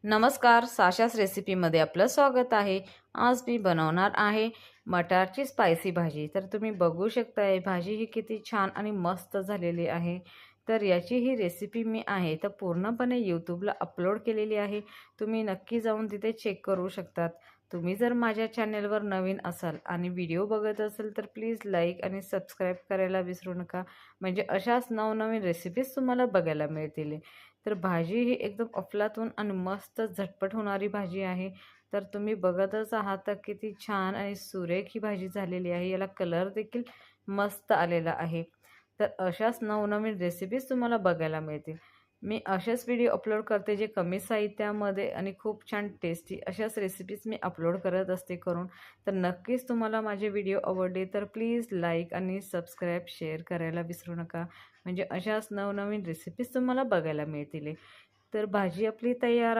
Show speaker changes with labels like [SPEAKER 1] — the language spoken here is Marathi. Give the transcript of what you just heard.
[SPEAKER 1] नमस्कार, साशास रेसिपीमध्ये आपलं स्वागत आहे। आज मी बनवणार आहे मटारची स्पायसी भाजी। तर तुम्ही बघू शकताय भाजी ही किती छान आणि मस्त झालेली आहे। तर याची ही रेसिपी मी आहे तर पूर्णपणे यूट्यूबला अपलोड केलेली आहे। तुम्ही नक्की जाऊन तिथे चेक करू शकतात। तुम्ही जर माझ्या चॅनलवर नवीन असाल आणि व्हिडिओ बघत असाल तर प्लीज लाईक आणि सबस्क्राईब करायला विसरू नका, म्हणजे अशाच नवनवीन रेसिपीज तुम्हाला बघायला मिळतील। तर भाजी ही एकदम अफलातून आणि मस्त झटपट होणारी भाजी आहे। तर तुम्ही बघतच आहात तर किती छान आणि सुरेख ही भाजी झालेली आहे। याला कलर देखील मस्त आलेला आहे। तर अशाच नवनवीन रेसिपीज तुम्हाला बघायला मिळतील। मी अशाच व्हिडिओ अपलोड करते जे कमी साहित्यामध्ये आणि खूप छान टेस्टी अशाच रेसिपीज मी अपलोड करत असते करून। तर नक्कीच तुम्हाला माझे व्हिडिओ आवडले तर प्लीज लाईक आणि सबस्क्राईब शेअर करायला विसरू नका, म्हणजे अशाच नवनवीन रेसिपीज तुम्हाला बघायला मिळतील। तर भाजी आपली तयार